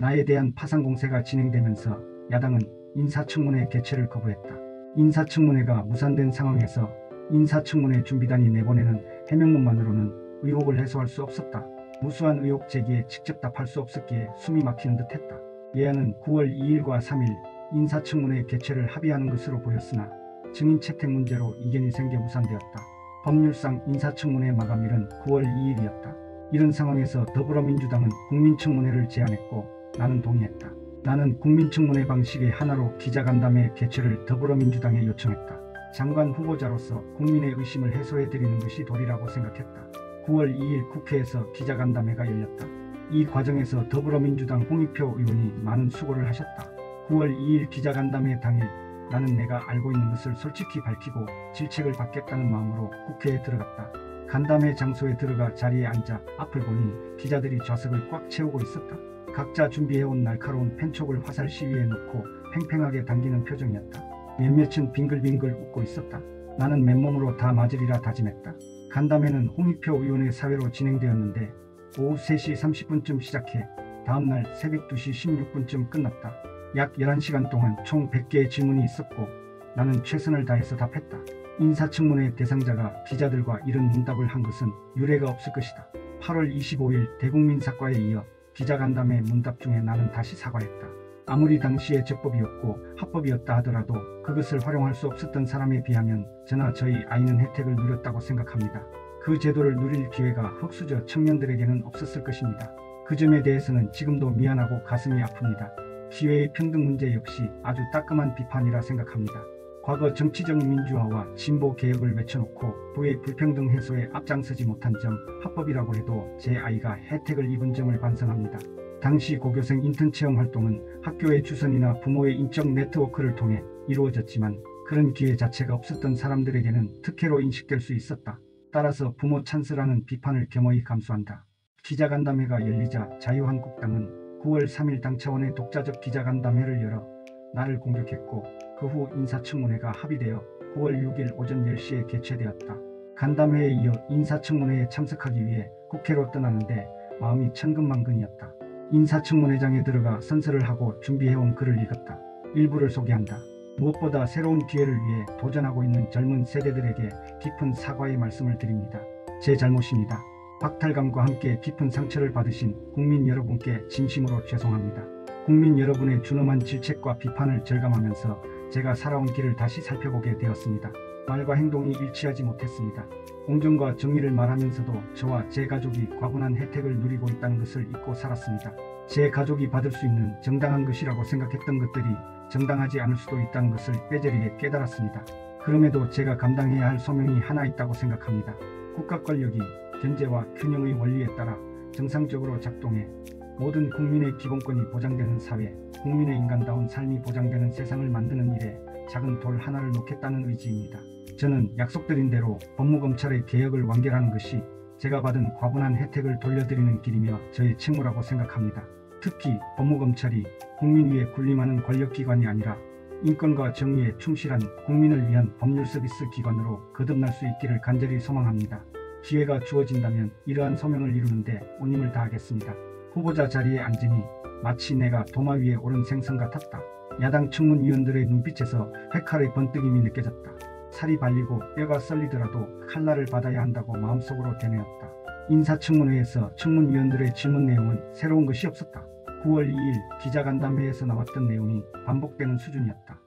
나에 대한 파상 공세가 진행되면서 야당은 인사청문회 개최를 거부했다. 인사청문회가 무산된 상황에서 인사청문회 준비단이 내보내는 해명문만으로는 의혹을 해소할 수 없었다. 무수한 의혹 제기에 직접 답할 수 없었기에 숨이 막히는 듯했다. 예안은 9월 2일과 3일 인사청문회 개최를 합의하는 것으로 보였으나 증인 채택 문제로 이견이 생겨 무산되었다. 법률상 인사청문회 마감일은 9월 2일이었다. 이런 상황에서 더불어민주당은 국민청문회를 제안했고 나는 동의했다. 나는 국민청문회 방식의 하나로 기자간담회 개최를 더불어민주당에 요청했다. 장관 후보자로서 국민의 의심을 해소해드리는 것이 도리라고 생각했다. 9월 2일 국회에서 기자간담회가 열렸다. 이 과정에서 더불어민주당 홍익표 의원이 많은 수고를 하셨다. 9월 2일 기자간담회 당일 나는 내가 알고 있는 것을 솔직히 밝히고 질책을 받겠다는 마음으로 국회에 들어갔다. 간담회 장소에 들어가 자리에 앉아 앞을 보니 기자들이 좌석을 꽉 채우고 있었다. 각자 준비해온 날카로운 펜촉을 화살 시위에 놓고 팽팽하게 당기는 표정이었다. 몇몇은 빙글빙글 웃고 있었다. 나는 맨몸으로 다 맞으리라 다짐했다. 간담회는 홍익표 의원의 사회로 진행되었는데 오후 3시 30분쯤 시작해 다음날 새벽 2시 16분쯤 끝났다. 약 11시간 동안 총 100개의 질문이 있었고 나는 최선을 다해서 답했다. 인사청문회 대상자가 기자들과 이런 문답을 한 것은 유례가 없을 것이다. 8월 25일 대국민 사과에 이어 기자간담회 문답 중에 나는 다시 사과했다. 아무리 당시에 적법이었고 합법이었다 하더라도 그것을 활용할 수 없었던 사람에 비하면 저나 저희 아이는 혜택을 누렸다고 생각합니다. 그 제도를 누릴 기회가 흑수저 청년들에게는 없었을 것입니다. 그 점에 대해서는 지금도 미안하고 가슴이 아픕니다. 기회의 평등 문제 역시 아주 따끔한 비판이라 생각합니다. 과거 정치적 민주화와 진보 개혁을 외쳐놓고 부의 불평등 해소에 앞장서지 못한 점, 합법이라고 해도 제 아이가 혜택을 입은 점을 반성합니다. 당시 고교생 인턴 체험 활동은 학교의 주선이나 부모의 인적 네트워크를 통해 이루어졌지만 그런 기회 자체가 없었던 사람들에게는 특혜로 인식될 수 있었다. 따라서 부모 찬스라는 비판을 겸허히 감수한다. 기자간담회가 열리자 자유한국당은 9월 3일 당 차원의 독자적 기자간담회를 열어 나를 공격했고 그 후 인사청문회가 합의되어 9월 6일 오전 10시에 개최되었다. 간담회에 이어 인사청문회에 참석하기 위해 국회로 떠나는데 마음이 천근만근이었다. 인사청문회장에 들어가 선서를 하고 준비해온 글을 읽었다. 일부를 소개한다. 무엇보다 새로운 기회를 위해 도전하고 있는 젊은 세대들에게 깊은 사과의 말씀을 드립니다. 제 잘못입니다. 박탈감과 함께 깊은 상처를 받으신 국민 여러분께 진심으로 죄송합니다. 국민 여러분의 준엄한 질책과 비판을 절감하면서 제가 살아온 길을 다시 살펴보게 되었습니다. 말과 행동이 일치하지 못했습니다. 공정과 정의를 말하면서도 저와 제 가족이 과분한 혜택을 누리고 있다는 것을 잊고 살았습니다. 제 가족이 받을 수 있는 정당한 것이라고 생각했던 것들이 정당하지 않을 수도 있다는 것을 뼈저리게 깨달았습니다. 그럼에도 제가 감당해야 할 소명이 하나 있다고 생각합니다. 국가 권력이 견제와 균형의 원리에 따라 정상적으로 작동해 모든 국민의 기본권이 보장되는 사회, 국민의 인간다운 삶이 보장되는 세상을 만드는 일에 작은 돌 하나를 놓겠다는 의지입니다. 저는 약속드린 대로 법무검찰의 개혁을 완결하는 것이 제가 받은 과분한 혜택을 돌려드리는 길이며 저의 책무라고 생각합니다. 특히 법무검찰이 국민 위에 군림하는 권력기관이 아니라 인권과 정의에 충실한 국민을 위한 법률 서비스 기관으로 거듭날 수 있기를 간절히 소망합니다. 기회가 주어진다면 이러한 소명을 이루는데 온 힘을 다하겠습니다. 후보자 자리에 앉으니 마치 내가 도마 위에 오른 생선 같았다. 야당 청문위원들의 눈빛에서 회칼의 번뜩임이 느껴졌다. 살이 발리고 뼈가 썰리더라도 칼날을 받아야 한다고 마음속으로 되뇌었다. 인사청문회에서 청문위원들의 질문 내용은 새로운 것이 없었다. 9월 2일 기자간담회에서 나왔던 내용이 반복되는 수준이었다.